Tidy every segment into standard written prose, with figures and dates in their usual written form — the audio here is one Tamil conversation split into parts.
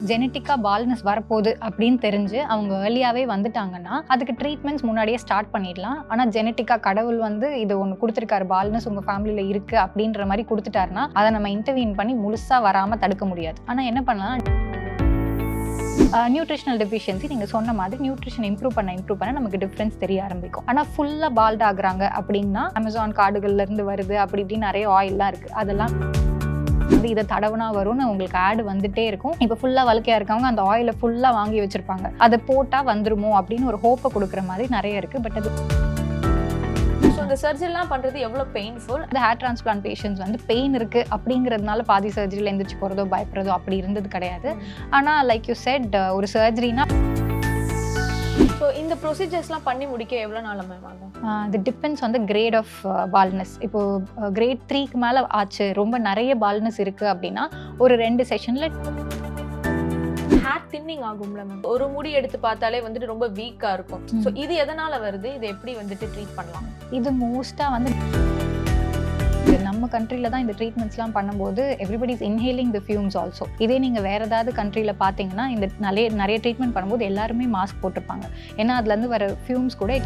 ஜெனட்டிக்கா பால்னஸ் வரப்போகுது அப்படின்னு தெரிஞ்சு அவங்க ஏர்லியாவே வந்துட்டாங்கன்னா அதுக்கு ட்ரீட்மெண்ட்ஸ் முன்னாடியே ஸ்டார்ட் பண்ணிடலாம். ஆனால் ஜெனட்டிக்கா கடவுள் வந்து இது ஒன்று கொடுத்துருக்காரு, பால்னஸ் உங்கள் ஃபேமிலியில் இருக்கு அப்படின்ற மாதிரி கொடுத்துட்டாருன்னா அதை நம்ம இன்டர்வீன் பண்ணி முழுசாக வராமல் தடுக்க முடியாது. ஆனால் என்ன பண்ணலாம், நியூட்ரிஷனல் டெஃபிஷியன்சி நீங்கள் சொன்ன மாதிரி நியூட்ரிஷன் இம்ப்ரூவ் பண்ண நமக்கு டிஃப்ரென்ஸ் தெரிய ஆரம்பிக்கும். ஆனால் ஃபுல்லாக பால்ட் ஆகுறாங்க அப்படின்னா அமேசான் காடுகள்லேருந்து வருது அப்படி இப்படின்னு நிறைய ஆயில்லாம் இருக்குது, அதெல்லாம் இதை தடவுனா வரும்னு உங்களுக்கு ஆடு வந்துட்டே இருக்கும். இப்போ ஃபுல்லாக வழுக்கையா இருக்கவங்க அந்த ஆயிலை ஃபுல்லாக வாங்கி வச்சிருப்பாங்க, அதை போட்டால் வந்துருமோ அப்படின்னு ஒரு ஹோப்பை கொடுக்குற மாதிரி நிறைய இருக்குது. பட் அது இந்த சர்ஜரிலாம் பண்ணுறது எவ்வளோ பெயின்ஃபுல்? இந்த ஹேர் டிரான்ஸ்பிளான்ட் பேஷண்ட்ஸ் வந்து பெயின் இருக்குது அப்படிங்கிறதுனால பாதி சர்ஜரியில் எந்திரிச்சு போகிறதோ பயப்படுறதோ அப்படி இருந்தது கிடையாது. ஆனால் லைக் யூ செட், ஒரு சர்ஜரினா ஸோ இந்த ப்ரொசீஜர்ஸ்லாம் பண்ணி முடிக்க எவ்வளோ நாள் மேம் ஆகும்? இது டிபெண்ட்ஸ் வந்து கிரேட் ஆஃப் பால்னஸ். இப்போது கிரேட் 3க்கு மேலே ஆச்சு, ரொம்ப நிறைய பால்னஸ் இருக்குது அப்படின்னா ஒரு 2 செஷனில் ஹேர் தின்னிங் ஆகும்ல மேம். ஒரு முடி எடுத்து பார்த்தாலே வந்துட்டு ரொம்ப வீக்காக இருக்கும். ஸோ இது எதனால் வருது, இது எப்படி வந்துட்டு ட்ரீட் பண்ணலாம்? இது மோஸ்ட்டாக வந்து நம்ம கண்ட்ரியில் தான் இந்த ட்ரீட்மெண்ட்ஸ்லாம் பண்ணும்போது everybody is inhaling the fumes also. இதே நீங்கள் வேறு ஏதாவது கண்ட்ரியில் பார்த்தீங்கன்னா இந்த நிறைய ட்ரீட்மெண்ட் பண்ணும்போது எல்லாருமே மாஸ்க் போட்டிருப்பாங்க. ஏன்னா அதுலேருந்து வர ஃபியூம்ஸ் கூட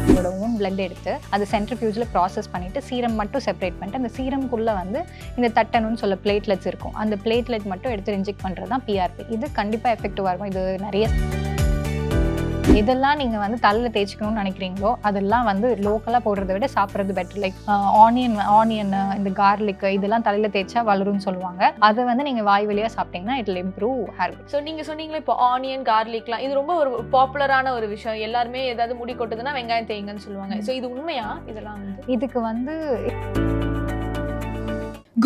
உங்களோட ஓன் பிளட் எடுத்து அது சென்ட்ரிஃபியூஜில் ப்ராசஸ் பண்ணிவிட்டு சீரம் மட்டும் செப்பரேட் பண்ணிட்டு அந்த சீரம்குள்ளே வந்து இந்த தட்டணும்னு சொல்ல பிளேட்லெட்ஸ் இருக்கும், அந்த பிளேட்லெட் மட்டும் எடுத்து இன்ஜெக்ட் பண்ணுறது தான் பிஆர்பி. இது கண்டிப்பாக எஃபெக்டிவாக இருக்கும். இது நிறைய இதெல்லாம் நீங்கள் வந்து தலையில் தேய்ச்சிக்கணும்னு நினைக்கிறீங்களோ அதெல்லாம் வந்து லோக்கலாக போடுறத விட சாப்பிட்றது பெட்டர். லைக் ஆனியன் இந்த கார்லிக் இதெல்லாம் தலையில் தேய்ச்சா வளரும்னு சொல்லுவாங்க. அதை வந்து நீங்கள் வாய் வழியாக சாப்பிட்டீங்கன்னா it will improve hair. So நீங்கள் சொன்னீங்களா இப்போ ஆனியன் கார்லிக்லாம் இது ரொம்ப ஒரு பாப்புலரான ஒரு விஷயம். எல்லாருமே ஏதாவது முடி கொட்டுதுன்னா வெங்காயம் தேய்ங்கன்னு சொல்லுவாங்க. ஸோ இது உண்மையா? இதெல்லாம் இதுக்கு வந்து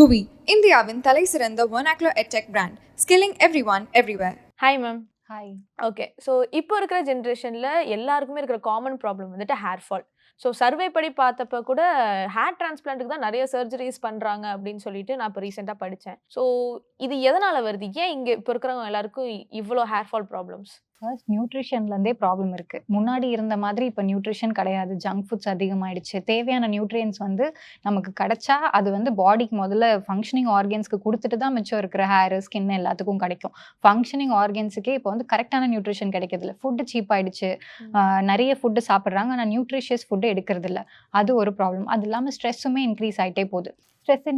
குவி இந்தியாவின் தலை சிறந்த vernacular edtech brand, skilling everyone everywhere. Hi ma'am. Hi. Okay, so இப்போ இருக்கிற ஜென்ரேஷனில் எல்லாருக்குமே இருக்கிற காமன் ப்ராப்ளம் வந்துட்டு ஹேர் ஃபால். ஸோ சர்வே படி பார்த்தப்ப கூட ஹேர் டிரான்ஸ்பிளான்ட்டுக்கு தான் நிறைய சர்ஜரிஸ் பண்ணுறாங்க அப்படின்னு சொல்லிட்டு நான் இப்போ ரீசெண்டாக படித்தேன். ஸோ இது எதனால் வருது? ஏன் இங்கே இப்போ இருக்கிறவங்க எல்லாருக்கும் இவ்வளோ ஹேர் ஃபால் ப்ராப்ளம்ஸ்? ஃபர்ஸ்ட் நியூட்ரிஷன்லேருந்தே ப்ராப்ளம் இருக்குது. முன்னாடி இருந்த மாதிரி இப்போ நியூட்ரிஷன் கிடையாது. ஜங்க் ஃபுட்ஸ் அதிகமாகிடுச்சு. தேவையான நியூட்ரியன்ஸ் வந்து நமக்கு கிடைச்சா அது வந்து பாடிக்கு முதல்ல ஃபங்க்ஷனிங் ஆர்கன்ஸ்க்கு கொடுத்துட்டு தான் மிச்சம் இருக்கிற ஹேர் ஸ்கின் எல்லாத்துக்கும் கிடைக்கும். ஃபங்க்ஷனிங் ஆர்கன்ஸுக்கே இப்போ வந்து கரெக்டான நியூட்ரிஷன் கிடைக்கிறதில்ல. ஃபுட்டு சீப் ஆகிடுச்சு, நிறைய ஃபுட்டு சாப்பிட்றாங்க, ஆனால் நியூட்ரிஷியஸ் ஃபுட்டு எடுக்கிறதில்ல. அது ஒரு ப்ராப்ளம். அது இல்லாமல் ஸ்ட்ரெஸ்ஸுமே இன்க்ரீஸ் ஆகிட்டே போகுது. ஸ்ட்ரெஸ்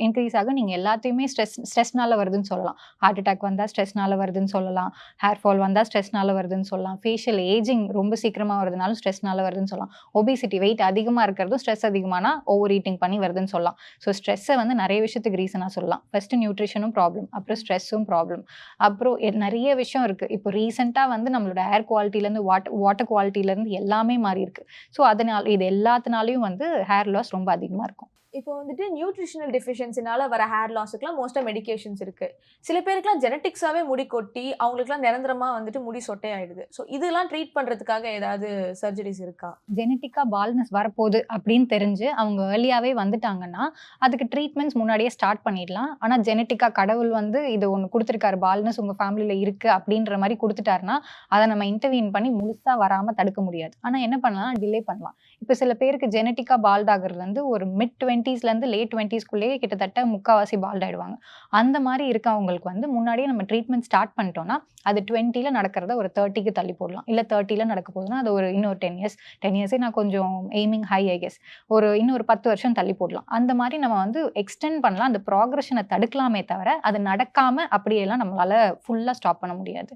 இன்க்ரீஸ் ஆக நீங்கள் எல்லாத்தையுமே ஸ்ட்ரெஸ்னால வருதுன்னு சொல்லலாம். ஹார்ட் அட்டாக் வந்தால் ஸ்ட்ரெஸ்னால வருதுன்னு சொல்லலாம், ஹேர் ஃபால் வந்தால் ஸ்ட்ரெஸ்னால வருதுன்னு சொல்லலாம், ஃபேஷியல் ஏஜிங் ரொம்ப சீக்கிரமாக வருதுனாலும் ஸ்ட்ரெஸ்னால வருதுன்னு சொல்லலாம், ஒபிசிட்டி வெயிட் அதிகமாக இருக்கிறதும் ஸ்ட்ரெஸ் அதிகமானா ஓவர் ஈட்டிங் பண்ணி வருதுன்னு சொல்லலாம். ஸோ ஸ்ட்ரெஸ்ஸை வந்து நிறைய விஷயத்துக்கு ரீசனாக சொல்லலாம். ஃபஸ்ட்டு நியூட்ரிஷனும் ப்ராப்ளம், அப்புறம் ஸ்ட்ரெஸ்ஸும் ப்ராப்ளம், அப்புறம் நிறைய விஷயம் இருக்குது. இப்போ ரீசெண்டாக வந்து நம்மளோட ஏர் குவாலிட்டிலேருந்து வாட்டர் குவாலிட்டிலேருந்து எல்லாமே மாறி இருக்குது. ஸோ அதனால் இது எல்லாத்தினாலையும் வந்து ஹேர் லாஸ் ரொம்ப அதிகமாக இருக்கும். இப்போ வந்துட்டு நியூட்ரிஷனல் டெஃபிஷியன்சினால வர ஹேர் லாஸுக்குலாம் மோஸ்ட்டாக மெடிகேஷன்ஸ் இருக்குது. சில பேருக்குலாம் ஜெனட்டிக்ஸாகவே முடி கொட்டி அவங்களுக்குலாம் நிரந்தரமாக வந்துட்டு முடி சொட்டை ஆகிடுது. ஸோ இதெல்லாம் ட்ரீட் பண்ணுறதுக்காக ஏதாவது சர்ஜரிஸ் இருக்கா? ஜெனட்டிக்கா பால்னஸ் வரப்போகுது அப்படின்னு தெரிஞ்சு அவங்க ஏர்லியாவே வந்துட்டாங்கன்னா அதுக்கு ட்ரீட்மெண்ட்ஸ் முன்னாடியே ஸ்டார்ட் பண்ணிடலாம். ஆனால் ஜெனட்டிக்கா கடவுள் வந்து இது ஒன்று கொடுத்துருக்காரு, பால்னஸ் உங்கள் ஃபேமிலியில் இருக்குது அப்படின்ற மாதிரி கொடுத்துட்டாருன்னா அதை நம்ம இன்டர்வீன் பண்ணி முழுசாக வராமல் தடுக்க முடியாது. ஆனால் என்ன பண்ணலாம், டிலே பண்ணலாம். இப்போ சில பேருக்கு ஜெனட்டிக்கா பால்ட் ஆகிறது வந்து ஒரு மிட் 20ஸ்லேருந்து லேட் 20ஸ்குள்ளேயே கிட்டத்தட்ட முக்கால்வாசி பால்ட் ஆகிடுவாங்க. அந்த மாதிரி இருக்கவங்களுக்கு வந்து முன்னாடியே நம்ம ட்ரீட்மெண்ட் ஸ்டார்ட் பண்ணிட்டோம்னா அது 20ல் நடக்கிறத ஒரு 30க்கு தள்ளி போடலாம். இல்லை 30ல் நடக்க போகுதுன்னா அது ஒரு இன்னொரு 10 இயர்ஸே நான் கொஞ்சம் எய்மிங் ஹை ஐ கெஸ் ஒரு இன்னொரு 10 வருஷம் தள்ளி போடலாம். அந்த மாதிரி நம்ம வந்து எக்ஸ்டெண்ட் பண்ணலாம். அந்த ப்ராக்ரெஷனை தடுக்கலாமே தவிர அது நடக்காமல் அப்படியெல்லாம் நம்மளால் ஃபுல்லாக ஸ்டாப் பண்ண முடியாது.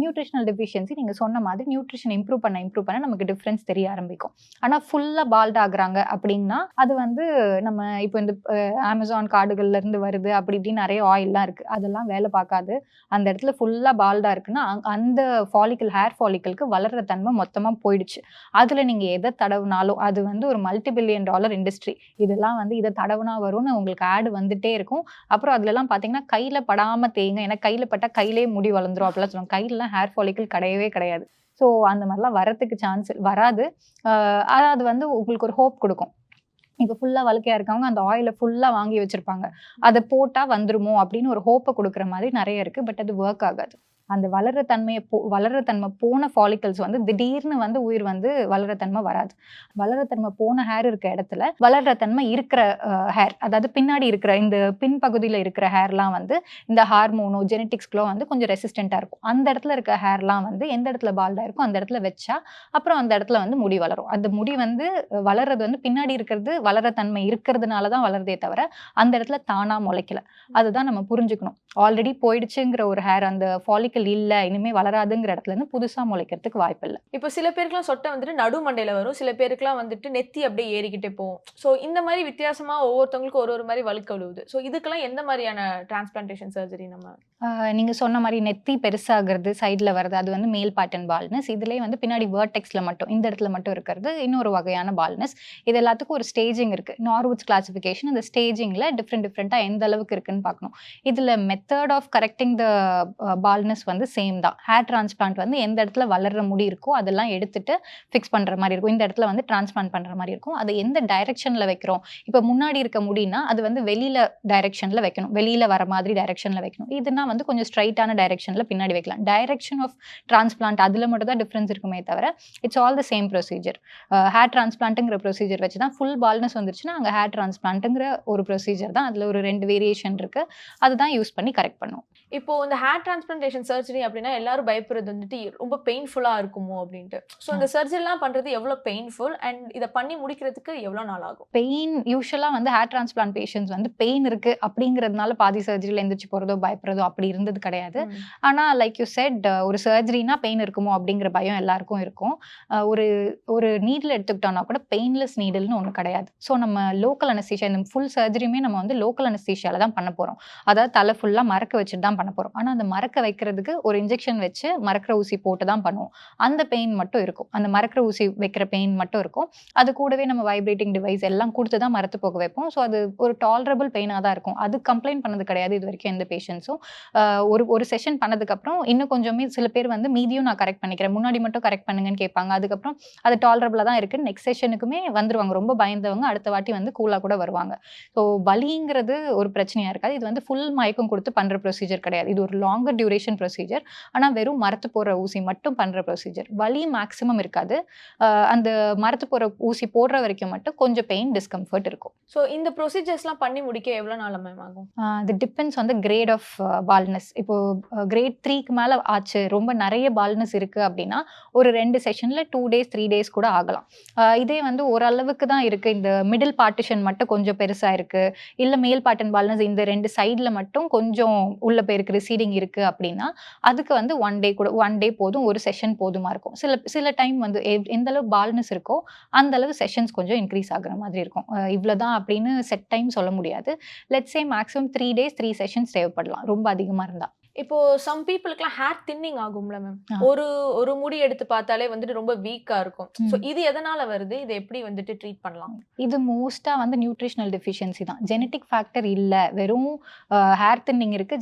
நியூட்ரிஷனல் டெஃபிஷியன்சி நீங்கள் சொன்ன மாதிரி நியூட்ரிஷன் இம்ப்ரூவ் பண்ண நமக்கு டிஃப்ரென்ஸ் தெரிய ஆரம்பிக்கும். ஆனால் ஃபுல்லாக பால்ட் ஆகுறாங்க அப்படின்னா அது வந்து நம்ம இப்போ இந்த அமேசான் காடுகள்லேருந்து வருது அப்படி இப்படின்னு நிறைய ஆயில்லாம் இருக்குது, அதெல்லாம் வேலை பார்க்காது. அந்த இடத்துல ஃபுல்லாக பால்டாக இருக்குன்னா அந்த ஹேர் ஃபாலிக்கலுக்கு வளர்கிற தன்மை மொத்தமாக போயிடுச்சு. அதில் நீங்கள் எதை தடவுனாலும் அது வந்து ஒரு $multi-billion இண்டஸ்ட்ரி. இதெல்லாம் வந்து இதை தடவுனா வரும்னு உங்களுக்கு ஆடு வந்துட்டே இருக்கும். அப்புறம் அதுலலாம் பார்த்தீங்கன்னா கையில் படாமல் தேங்க, ஏன்னா கையில் பட்டால் கையிலே முடி வளர்ந்துரும் அப்படிலாம் சொல்லுவாங்க. கையிலலாம் ஹேர் ஃபாலிக்கல் கிடையவே கிடையாது. ஸோ அந்த மாதிரிலாம் வரத்துக்கு சான்ஸ் வராது. அது வந்து உங்களுக்கு ஒரு ஹோப் கொடுக்கும். இப்போ ஃபுல்லாக வழுக்கையா இருக்கவங்க அந்த ஆயிலை ஃபுல்லாக வாங்கி வச்சுருப்பாங்க, அதை போட்டால் வந்துருமோ அப்படின்னு ஒரு ஹோப்பை கொடுக்குற மாதிரி நிறைய இருக்குது. பட் அது ஒர்க் ஆகாது. அந்த வளர்ற தன்மை போன ஃபாலிகல்ஸ் வந்து திடீர்னு வந்து உயிர் வந்து வளர்ற தன்மை வராது. வளர்ற தன்மை போன ஹேர் இருக்க இடத்துல வளர்ற தன்மை இருக்கிற ஹேர், அதாவது பின்னாடி இருக்கிற இந்த பின்பகுதியில இருக்கிற ஹேர்லாம் வந்து இந்த ஹார்மோனோ ஜெனட்டிக்ஸ்க்குலோ வந்து கொஞ்சம் ரெசிஸ்டண்டா இருக்கும். அந்த இடத்துல இருக்க ஹேர்லாம் வந்து எந்த இடத்துல பால்டா இருக்கும் அந்த இடத்துல வச்சா அப்புறம் அந்த இடத்துல வந்து முடி வளரும். அந்த முடி வந்து வளர்றது வந்து பின்னாடி இருக்கிறது வளர்ற தன்மை இருக்கிறதுனால தான் வளருதே தவிர அந்த இடத்துல தானா முளைக்கல. அதுதான் நம்ம புரிஞ்சுக்கணும். ஆல்ரெடி போயிடுச்சுங்கிற ஒரு ஹேர், அந்த ஃபாலிக்கல் இல்ல இனிமே வளராதுங்கிற இடத்துல இருந்து புதுசா முளைக்கிறதுக்கு வாய்ப்பு இல்லை. இப்போ சில பேருக்குலாம் சொட்டை வந்துட்டு நடு மண்டையில வரும், சில பேருக்குலாம் வந்துட்டு நெத்தி அப்படியே ஏறிக்கிட்டே போகும். ஸோ இந்த மாதிரி வித்தியாசமா ஒவ்வொருத்தவங்களுக்கும் ஒரு மாதிரி வழுக்க விழுவுது. ஸோ இதுக்கெல்லாம் எந்த மாதிரியான டிரான்ஸ்பிளான்டேஷன் சர்ஜரி நம்ம? நீங்க சொன்ன மாதிரி நெத்தி பெருசாகிறது, சைட்ல வருது, அது வந்து மேல் பேட்டர்ன் பால்னஸ். இதுலயே வந்து பின்னாடி வேர்டெக்ஸ்ல மட்டும் இந்த இடத்துல மட்டும் இருக்கிறது இன்னொரு வகையான பால்னஸ். இது எல்லாத்துக்கும் ஒரு ஸ்டேஜிங் இருக்கு. Norwood's classification. அந்த ஸ்டேஜிங்ல டிஃப்ரெண்டா எந்த அளவுக்கு இருக்குன்னு பார்க்கணும். இதுல method of correcting the baldness வந்து சேம் தான். ஹேர் டிரான்ஸ்பிளான்ட் வந்து எந்த இடத்துல வளர்ற முடி இருக்கோ அதெல்லாம் எடுத்துட்டு ஃபிக்ஸ் பண்ற மாதிரி இருக்கும். இந்த இடத்துல வந்து டிரான்ஸ்பிளான்ட் பண்ற மாதிரி இருக்கும். அதை எந்த டைரக்ஷன்ல வைக்கிறோம், இப்போ முன்னாடி இருக்க முடினா அது வந்து வெளியில டைரக்ஷன்ல வைக்கணும், வெளியில வர மாதிரி டைரக்ஷன்ல வைக்கணும். இதுனா வந்து கொஞ்சம் ஸ்ட்ரைட்டான டைரக்ஷன்ல பின்னாடி வைக்கலாம். டைரக்ஷன் ஆஃப் டிரான்ஸ்பிளான்ட் அதுல மட்டும் தான் டிஃபரன்ஸ் இருக்குமே தவிர it's all the same procedure. Hair டிரான்ஸ்பிளான்ட்ங்கிற ப்ரொசீஜர் வச்சு தான் ஃபுல் பால்னஸ் வந்துருச்சுன்னா அங்கே ஹேர் டிரான்ஸ்பிளான்ட்ங்கிற ஒரு ப்ரொசீஜர் தான். அதில் ஒரு 2 வேரியேஷன் இருக்கு. அதுதான் யூஸ் பண்ணி கரெக்ட் பண்ணும். இப்போ இந்த ஹேர் டிரான்ஸ்பிளான்டேஷன் சர்ஜரி அப்படின்னா எல்லாரும் பயப்படுறது வந்துட்டு ரொம்ப பெயின்ஃபுல்லா இருக்குமோ அப்படின்ட்டு. ஸோ இந்த சர்ஜரிலாம் பண்றது எவ்வளோ பெயின்ஃபுல் அண்ட் இதை பண்ணி முடிக்கிறதுக்கு எவ்வளோ நாள் ஆகும்? பெயின் யூஸ்வலாக வந்து ஹேர் டிரான்ஸ்பிளான்ட் பேஷண்ட்ஸ் வந்து பெயின் இருக்கு அப்படிங்கிறதுனால பாதி சர்ஜரியில் எந்திரிச்சு போகிறதோ பயப்படுறதோ அப்படி இருந்தது கிடையாது. ஆனால் லைக் யூ செட், ஒரு சர்ஜரினா பெயின் இருக்குமோ அப்படிங்கிற பயம் எல்லாருக்கும் இருக்கும். ஒரு நீடில் எடுத்துக்கிட்டோம்னா கூட பெயின்லெஸ் நீடில்னு ஒன்று கிடையாது. ஸோ நம்ம லோக்கல் அனஸ்தீஷியா, இந்த ஃபுல் சர்ஜரியுமே நம்ம வந்து லோக்கல் அனஸ்தீஷியால தான் பண்ண போகிறோம். அதாவது தலை ஃபுல்லாக மறக்க வச்சுட்டு தான் பண்ண போகிறோம். ஆனால் அந்த மறக்க வைக்கிறதுக்கு ஒரு இன்ஜெக்ஷன் வச்சு மறக்கிற ஊசி போட்டு தான் பண்ணுவோம். அந்த பெயின் மட்டும் இருக்கும், அந்த மறக்கிற ஊசி வைக்கிற பெயின் மட்டும் இருக்கும். அது கூடவே நம்ம வைப்ரேட்டிங் டிவைஸ் எல்லாம் கொடுத்து தான் மரத்து போக வைப்போம். ஸோ அது ஒரு டாலரபிள் பெயினாக தான் இருக்கும். அது கம்ப்ளைண்ட் பண்ணது கிடையாது இது வரைக்கும் எந்த பேஷண்ட்ஸும். ஒரு செஷன் பண்ணதுக்கப்புறம் இன்னும் கொஞ்சமே சில பேர் வந்து மீதியும் நான் கரெக்ட் பண்ணிக்கிறேன், முன்னாடி மட்டும் கரெக்ட் பண்ணுங்கன்னு கேட்பாங்க. அதுக்கப்புறம் அது டாலரபிளாக தான் இருக்குது, நெக்ஸ்ட் செஷனுக்குமே வந்துருவாங்க. ரொம்ப பயந்தவங்க அடுத்த வாட்டி வந்து கூலாக கூட வருவாங்க. ஸோ வலிங்கிறது ஒரு பிரச்சனையாக இருக்காது. இது வந்து ஃபுல் மயக்கம் கொடுத்து பண்ணுற ப்ரொசீஜர் கிடையாது. இது ஒரு லாங்கர் டியூரேஷன் ப்ரொசீஜர். ஆனால் வெறும் மரத்து போகிற ஊசி மட்டும் பண்ணுற ப்ரொசீஜர். வலி மேக்ஸிமம் இருக்காது. அந்த மரத்து போகிற ஊசி போடுற வரைக்கும் மட்டும் கொஞ்சம் பெயின் டிஸ்கம்ஃபர்ட் இருக்கும். ஸோ இந்த ப்ரொசீஜர்ஸ்லாம் பண்ணி முடிக்க எவ்வளோ நாள் மேம் ஆகும்? அது depends on the grade of baldness. இப்போ கிரேட் 3க்கு மேலே ஆச்சு, ரொம்ப நிறைய பால்னஸ் இருக்குது அப்படின்னா ஒரு 2 செஷனில் 2 days 3 days கூட ஆகலாம். இதே வந்து ஓரளவுக்கு தான் இருக்குது, இந்த மிடில் பார்ட்டிஷன் மட்டும் கொஞ்சம் பெருசாக இருக்குது, இல்லை மேல் பார்ட்டன் பால்னஸ் இந்த 2 சைடில் மட்டும் கொஞ்சம் உள்ள போயிருக்கு, ரிசீடிங் இருக்குது அப்படின்னா அதுக்கு வந்து 1 day போதும், ஒரு செஷன் போதுமா இருக்கும். சில டைம் வந்து எந்த அளவு பால்னஸ் இருக்கோ அந்த அளவு செஷன்ஸ் கொஞ்சம் இன்க்ரீஸ் ஆகுற மாதிரி இருக்கும். இவ்வளோதான் அப்படின்னு செட் டைம் சொல்ல முடியாது. Let's say maximum 3 days 3 sessions தேவைப்படலாம், ரொம்ப அதிகமாக இருந்தால். இப்போ சம் பீப்புளுக்குலாம் ஹேர் தின்னிங் ஆகும்ல மேம், ஒரு முடி எடுத்து பார்த்தாலே வந்துட்டு ரொம்ப வீக்கா இருக்கும். ஸோ இது எதனால வருது, இதை எப்படி வந்துட்டு ட்ரீட் பண்ணலாம்? இது மோஸ்டா வந்து நியூட்ரிஷனல் டெஃபிஷியன்சி தான். ஜெனட்டிக் ஃபேக்டர் இல்லை, வெறும் ஹேர் தின்னிங் இருக்கு,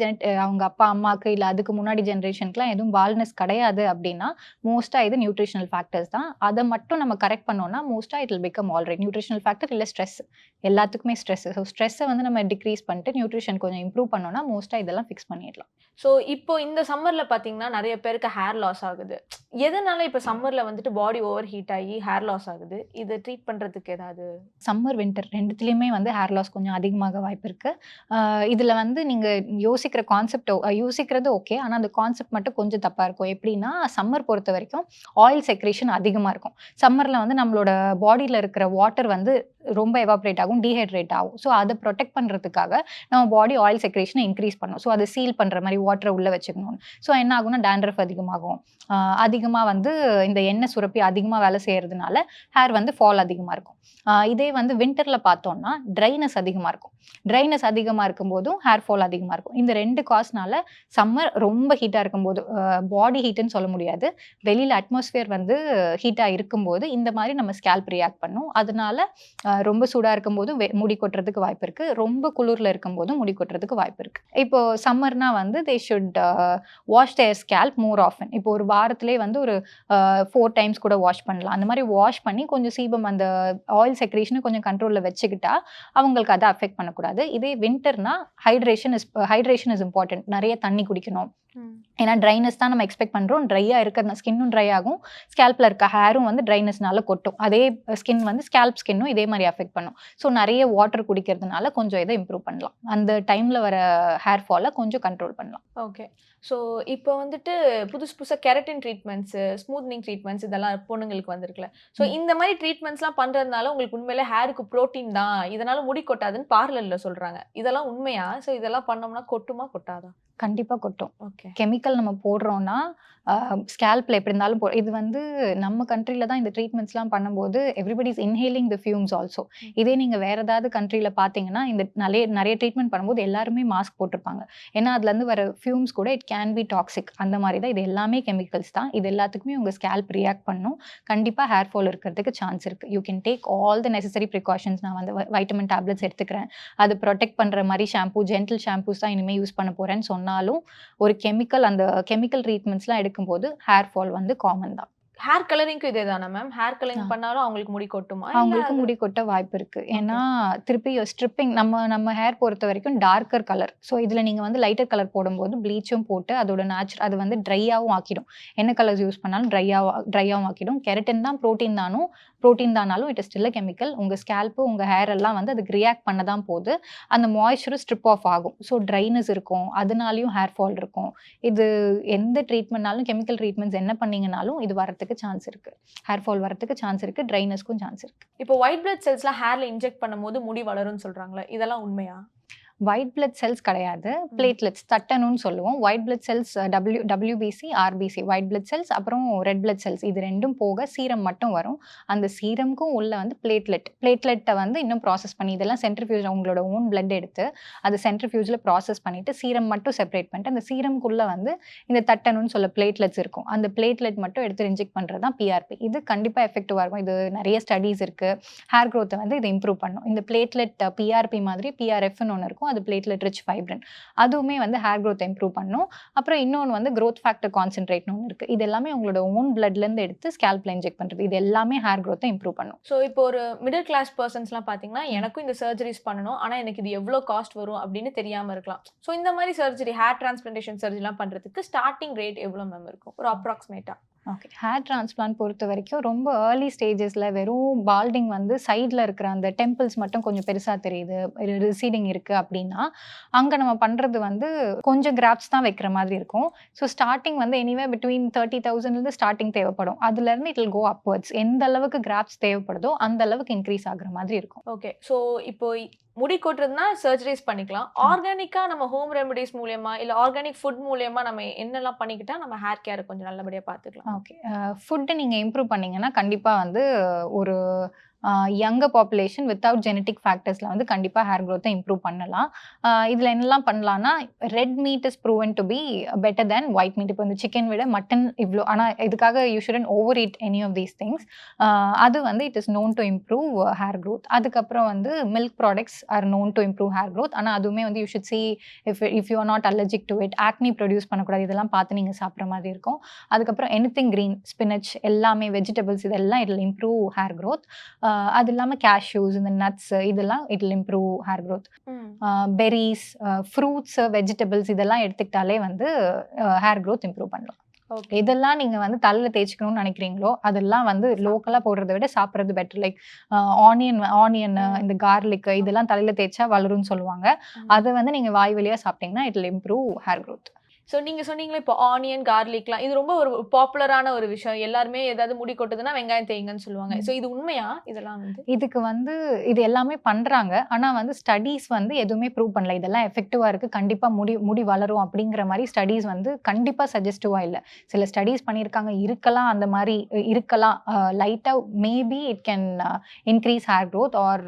அவங்க அப்பா அம்மாவுக்கு இல்லை அதுக்கு முன்னாடி ஜென்ரேஷனுக்குலாம் எதுவும் பால்னஸ் கிடையாது அப்படின்னா மோஸ்டா இது நியூட்ரிஷனல் ஃபேக்டர்ஸ் தான். அதை மட்டும் நம்ம கரெக்ட் பண்ணோம்னா மோஸ்டா it will become alright. Nutritional factor இல்லை ஸ்ட்ரெஸ், எல்லாத்துக்குமே ஸ்ட்ரெஸ். ஸோ ஸ்ட்ரெஸ்ஸை வந்து நம்ம டிக்ரீஸ் பண்ணிட்டு நியூட்ரிஷன் கொஞ்சம் இம்ப்ரூவ் பண்ணோம்னா மோஸ்டா இதெல்லாம் ஃபிக்ஸ் பண்ணிடலாம். ஸோ இப்போ இந்த சம்மர்ல பார்த்தீங்கன்னா நிறைய பேருக்கு ஹேர் லாஸ் ஆகுது. எதனால இப்போ சம்மர்ல வந்துட்டு பாடி ஓவர் ஹீட் ஆகி ஹேர் லாஸ் ஆகுது? இதை ட்ரீட் பண்றதுக்கு ஏதாவது? சம்மர் வின்டர் ரெண்டுத்துலேயுமே வந்து ஹேர் லாஸ் கொஞ்சம் அதிகமாக வாய்ப்பு இருக்கு. இதில் வந்து நீங்கள் யோசிக்கிறது ஓகே, ஆனால் அந்த கான்செப்ட் மட்டும் கொஞ்சம் தப்பாக இருக்கும். எப்படின்னா சம்மர் பொறுத்த வரைக்கும் ஆயில் செக்ரேஷன் அதிகமாக இருக்கும். சம்மரில் வந்து நம்மளோட பாடியில் இருக்கிற வாட்டர் வந்து ரொம்ப எவாப்ரேட் ஆகும், டீஹைட்ரேட் ஆகும். ஸோ அதை ப்ரொடெக்ட் பண்ணுறதுக்காக நம்ம பாடி ஆயில் செக்ரேஷனை இன்க்ரீஸ் பண்ணும். ஸோ அதை சீல் பண்ணுற மாதிரி வாட்டரை உள்ளே வச்சுக்கணும். ஸோ என்ன ஆகும்னா டேண்ட்ரஃப் அதிகமாகும். அதிகமாக வந்து இந்த எண்ணெய் சுரப்பி அதிகமாக வேலை செய்கிறதுனால ஹேர் வந்து ஃபால் அதிகமாக இருக்கும். இதே வந்து வின்டரில் பார்த்தோம்னா ட்ரைனஸ் அதிகமாக இருக்கும். ட்ரைனஸ் அதிகமாக இருக்கும்போதும் ஹேர் ஃபால் அதிகமாக இருக்கும். இந்த 2 காஸ்னால சம்மர் ரொம்ப ஹீட்டாக இருக்கும்போது, பாடி ஹீட்டுன்னு சொல்ல முடியாது, வெளியில் அட்மாஸ்பியர் வந்து ஹீட்டாக இருக்கும்போது இந்த மாதிரி நம்ம ஸ்கேல்ப் ரியாக்ட் பண்ணும். அதனால ரொம்ப சூடாக இருக்கும்போது முடி கொட்டுறதுக்கு வாய்ப்பு இருக்குது, ரொம்ப குளிரில் இருக்கும்போதும் முடி கொட்டுறதுக்கு வாய்ப்பு இருக்குது. இப்போ சம்மர்னா வந்து they should wash their scalp more often. இப்போ ஒரு வாரத்திலே வந்து ஒரு 4 டைம்ஸ் கூட வாஷ் பண்ணலாம். அந்த மாதிரி வாஷ் பண்ணி கொஞ்சம் சீபம் அந்த ஆயில் செக்ரேஷனை கொஞ்சம் கண்ட்ரோலில் வச்சுக்கிட்டா அவங்களுக்கு அதை அஃபெக்ட் பண்ணக்கூடாது. இதே வின்டர்னா ஹைட்ரேஷன் இஸ் இம்பார்ட்டன்ட். நிறைய தண்ணி குடிக்கணும். ஏன்னா ட்ரைனஸ் தான் நம்ம எக்ஸ்பெக்ட் பண்ணுறோம். ட்ரையாக இருக்கிறது ஸ்கின்னும் ட்ரை ஆகும், ஸ்கேல்பில் இருக்க ஹேரும் வந்து ட்ரைனஸ்னால கொட்டும். அதே ஸ்கின் வந்து ஸ்கின்னும் இதே மாதிரி அஃபெக்ட் பண்ணும். ஸோ நிறைய வாட்டர் குடிக்கிறதுனால கொஞ்சம் இதை இம்ப்ரூவ் பண்ணலாம். அந்த டைமில் வர ஹேர் ஃபாலை கொஞ்சம் கண்ட்ரோல் பண்ணலாம். ஓகே. ஸோ இப்போ வந்துட்டு புதுசாக கெரட்டின் ட்ரீட்மெண்ட்ஸு, ஸ்மூத்னிங் ட்ரீட்மெண்ட்ஸ் இதெல்லாம் பொண்ணுங்களுக்கு வந்திருக்குல்ல. ஸோ இந்த மாதிரி ட்ரீட்மெண்ட்ஸ்லாம் பண்ணுறதுனால உங்களுக்கு உண்மையிலே ஹேருக்கு ப்ரோட்டீன் தான், இதனால முடி கொட்டாதுன்னு பார்லரில் சொல்கிறாங்க. இதெல்லாம் உண்மையா? ஸோ இதெல்லாம் பண்ணோம்னா கொட்டுமா கொட்டாதா? கண்டிப்பாக கொட்டும். ஓகே. கெமிக்கல் நம்ம போடுறோம்னா ஸ்கேல்பில் எப்படி இருந்தாலும் இது வந்து நம்ம கண்ட்ரியில் தான் இந்த ட்ரீட்மெண்ட்ஸ்லாம் பண்ணும்போது everybody is inhaling the fumes also. இதே நீங்கள் வேறு ஏதாவது கண்ட்ரியில் பார்த்தீங்கன்னா இந்த நிறைய ட்ரீட்மெண்ட் பண்ணும்போது எல்லாருமே மாஸ்க் போட்டிருப்பாங்க. ஏன்னா அதுலேருந்து வர ஃபியூம்ஸ் கூட இட் கேன் பி டாக்ஸிக். அந்த மாதிரி தான் இது எல்லாமே கெமிக்கல்ஸ் தான். இது எல்லாத்துக்குமே உங்கள் ஸ்கேல்ப் ரியாக்ட் பண்ணும். கண்டிப்பாக ஹேர் ஃபால் இருக்கிறதுக்கு சான்ஸ் இருக்குது. You can take all the necessary precautions. நான் வந்து வைட்டமின் டேப்லெட்ஸ் எடுத்துக்கிறேன், அது ப்ரொடெக்ட் பண்ணுற மாதிரி ஷாம்பூ, ஜென்டில் ஷாம்பூஸ் தான் இனிமேல் யூஸ் பண்ண போகிறேன்னு சொன்னாலும் ஒரு அந்த கெமிக்கல் ட்ரீட்மெண்ட்ஸ்லாம் எடுக்கும்போது ஹேர் ஃபால் வந்து காமன் தான். ஹேர் கலரிங்க்கு இதே தானே மேம்? ஹேர் கலரிங் பண்ணாலும் அவங்களுக்கு முடி கொட்டுமா? அவங்களுக்கு முடி கொட்ட வாய்ப்பு இருக்கு. ஏன்னா திருப்பி ஸ்ட்ரிப்பிங் நம்ம ஹேர் பொறுத்த வரைக்கும் டார்க்கர் கலர். ஸோ இதில் நீங்கள் வந்து லைட்டர் கலர் போடும்போது ப்ளீச்சும் போட்டு அதோட அது வந்து ட்ரையாகவும் ஆக்கிடும். என்ன கலர்ஸ் யூஸ் பண்ணாலும் ட்ரையாகவும் ஆக்கிடும். கெரட்டின் தான் ப்ரோட்டீன் தானாலும் இட் இஸ் ஸ்டில் கெமிக்கல். உங்கள் ஸ்கேல்ப்பு உங்கள் ஹேர் எல்லாம் வந்து அதுக்கு ரியாக்ட் பண்ண தான் போகுது. அந்த மாய்ஸ்சரும் ஸ்ட்ரிப் ஆஃப் ஆகும். ஸோ ட்ரைனஸ் இருக்கும், அதனாலையும் ஹேர் ஃபால் இருக்கும். இது எந்த ட்ரீட்மெண்ட்னாலும் கெமிக்கல் ட்ரீட்மெண்ட்ஸ் என்ன பண்ணீங்கனாலும் இது வரதுக்கு சான்ஸ் இருக்கு. ஹேர் ஃபால் வரதுக்கு சான்ஸ் இருக்கு, ட்ரைனஸ்க்கும் சான்ஸ் இருக்கு. இப்போ ஒயிட் பிளட் செல்ஸ்லாம் ஹேர்ல இன்ஜெக்ட் பண்ணும்போது முடி வளரும்னு சொல்றாங்களே, இதெல்லாம் உண்மையா? ஒயிட் பிளட் செல்ஸ் கிடையாது, பிளேட்லெட்ஸ், தட்டணும்னு சொல்லுவோம். White blood cells WBC, RBC, white blood cells, அப்புறம் ரெட் பிளட் செல்ஸ், இது ரெண்டும் போக சீரம் மட்டும் வரும். அந்த சீரம்க்கும் உள்ள வந்து பிளேட்லெட்டை வந்து இன்னும் ப்ராசஸ் பண்ணி, இதெல்லாம் சென்ட்ரிஃபியூஜ் உங்களோட ஓன் பிளட் எடுத்து அது சென்ட்ரிஃபியூஜில் ப்ராசஸ் பண்ணிட்டு சீரம் மட்டும் செப்பரேட் பண்ணிட்டு அந்த சீரம்குள்ளே வந்து இந்த தட்டணும்னு சொல்ல பிளேட்லெட்ஸ் இருக்கும். அந்த பிளேட்லெட் மட்டும் எடுத்து இன்ஜெக்ட் பண்ணுறது தான் PRP. இது கண்டிப்பாக எஃபெக்டிவாக இருக்கும். இது நிறைய ஸ்டடீஸ் இருக்குது. ஹேர் க்ரோத்தை வந்து இது இம்ப்ரூவ் பண்ணும். இந்த பிளேட்லெட் PRP மாதிரி PRFன்னு ஒன்று இருக்கும், அது பிளேட்லெட் ரிச் ஃபைப்ரின். அதுவுமே வந்து ஹேர் க்ரோத்தை இம்ப்ரூவ் பண்ணும். அப்புறம் இன்னொன்று வந்து க்ரோத் ஃபேக்டர் கான்சென்ட்ரேட்னு ஒன்று இருக்குது. இது எல்லாமே உங்களோட ஓன் பிளட்லேருந்து எடுத்து ஸ்கேல்பில் இன்ஜெக்ட் பண்ணுறது. இது எல்லாமே ஹேர் க்ரோத்தை இம்ப்ரூவ் பண்ணும். ஸோ இப்போ ஒரு மிடில் கிளாஸ் பர்சன்ஸ்லாம் பார்த்தீங்கன்னா எனக்கும் இந்த சர்ஜரிஸ் பண்ணணும், ஆனால் எனக்கு இது எவ்வளோ காஸ்ட் வரும் அப்படின்னு தெரியாமல் இருக்கலாம். ஸோ இந்த மாதிரி சர்ஜரி, ஹேர் டிரான்ஸ்பிளான்டேஷன் சர்ஜரிலாம் பண்ணுறதுக்கு ஸ்டார்டிங் ரேட் எவ்வளோ மேம் இருக்கும், ஒரு அப்ராக்சிமேட்டாக? ஓகே, ஹேர் டிரான்ஸ்பிளான்ட் பொறுத்த வரைக்கும் ரொம்ப ஏர்லி ஸ்டேஜஸில் வெறும் பால்டிங் வந்து சைடில் இருக்கிற அந்த டெம்பிள்ஸ் மட்டும் கொஞ்சம் பெருசாக தெரியுது, ரிசீடிங் இருக்குது அப்படின்னா அங்கே நம்ம பண்ணுறது வந்து கொஞ்சம் கிராப்ஸ் தான் வைக்கிற மாதிரி இருக்கும். ஸோ ஸ்டார்டிங் வந்து எனிவே பிட்வீன் 30,000 ஸ்டார்டிங் தேவைப்படும். அதுலேருந்து இட் வில் கோ அப்வர்ட்ஸ். எந்த அளவுக்கு கிராப்ஸ் தேவைப்படுதோ அந்த அளவுக்கு இன்க்ரீஸ் ஆகுற மாதிரி இருக்கும். ஓகே. ஸோ இப்போ முடி கொட்டுறதுனா சர்ஜரிஸ் பண்ணிக்கலாம். ஆர்கானிக்காக நம்ம ஹோம் ரெமடிஸ் மூலயமா இல்லை ஆர்கானிக் ஃபுட் மூலயமா நம்ம என்னெல்லாம் பண்ணிக்கிட்டா நம்ம ஹேர் கேரை கொஞ்சம் நல்லபடியாக பார்த்துக்கலாம்? ஓகே, ஃபுட்டு நீங்கள் இம்ப்ரூவ் பண்ணிங்கன்னா கண்டிப்பாக வந்து ஒரு யங்கர் பாப்புலேஷன் வித்தவுட் ஜெனட்டிக் ஃபேக்டர்ஸில் வந்து கண்டிப்பாக ஹேர் க்ரோத்தை இம்ப்ரூவ் பண்ணலாம். இதில் என்னெல்லாம் பண்ணலான்னா, red meat is proven to be better than white meat. இப்போ இந்த சிக்கன் விட மட்டன் இவ்வளோ, ஆனால் இதுக்காக you shouldn't overeat any of these things. அது வந்து it is known to improve hair growth. அதுக்கப்புறம் வந்து milk products are known to improve hair growth. ஆனால் அதுவுமே வந்து you should see if you are not allergic to it. Acne produce பண்ணக்கூடாது, இதெல்லாம் பார்த்து நீங்கள் சாப்பிட்ற மாதிரி இருக்கும். அதுக்கப்புறம் எனிதிங் க்ரீன், ஸ்பினச், எல்லாமே வெஜிடபிள்ஸ், இதெல்லாம் it will improve hair growth. அது இல்லாமல் கேஷ்யூஸ், இந்த நட்ஸ், இதெல்லாம் it will improve hair growth. Berries, fruits, vegetables இதெல்லாம் எடுத்துக்கிட்டாலே வந்து ஹேர் க்ரோத் இம்ப்ரூவ் பண்ணலாம். இதெல்லாம் நீங்கள் வந்து தலையில் தேய்ச்சிக்கணும்னு நினைக்கிறீங்களோ அதெல்லாம் வந்து லோக்கலாக போடுறத விட சாப்பிட்றது பெட்டர். லைக் ஆனியன், இந்த கார்லிக், இதெல்லாம் தலையில் தேய்ச்சா வளரும்னு சொல்லுவாங்க. அதை வந்து நீங்கள் வாய் வழியாக சாப்பிட்டீங்கன்னா it will improve hair growth. So நீங்கள் சொன்னீங்களே இப்போ ஆனியன், கார்லிக்லாம் இது ரொம்ப ஒரு பாப்புலரான ஒரு விஷயம். எல்லாருமே ஏதாவது முடி கொட்டுதுன்னா வெங்காயம் தேய்ங்கன்னு சொல்லுவாங்க. ஸோ இது உண்மையா? இதெல்லாம் வந்து இதுக்கு வந்து இது எல்லாமே பண்ணுறாங்க, ஆனால் வந்து ஸ்டடீஸ் வந்து எதுவுமே ப்ரூவ் பண்ணல இதெல்லாம் எஃபெக்டிவாக இருக்குது, கண்டிப்பாக முடி வளரும் அப்படிங்கிற மாதிரி ஸ்டடீஸ் வந்து கண்டிப்பாக சஜஸ்டிவாக இல்லை. சில ஸ்டடீஸ் பண்ணியிருக்காங்க, இருக்கலாம், அந்த மாதிரி இருக்கலாம், லைட்டாக maybe it can increase hair growth or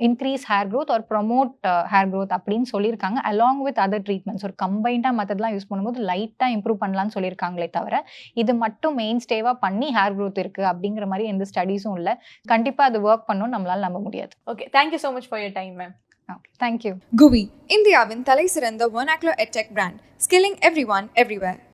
increase hair growth or promote hair growth அப்படின்னு சொல்லியிருக்காங்க. அலாங் வித் அதர் ட்ரீட்மெண்ட்ஸ் ஒரு கம்பைண்டாக மெத்தட்லாம் யூஸ் பண்ணும்போது லைட்டாக இம்ப்ரூவ் பண்ணலான்னு சொல்லியிருக்காங்களே தவிர இது மட்டும் மெயின் ஸ்டேவாக பண்ணி ஹேர் க்ரோத் இருக்குது அப்படிங்கிற மாதிரி எந்த ஸ்டடீஸும் இல்லை. கண்டிப்பாக அது ஒர்க் பண்ணணும்னு நம்மளால் நம்ப முடியாது. Okay, thank you so much for your time ma'am. Okay, thank you. GUVI, இந்தியாவின் தலை சிறந்த vernacular edtech brand, skilling everyone everywhere.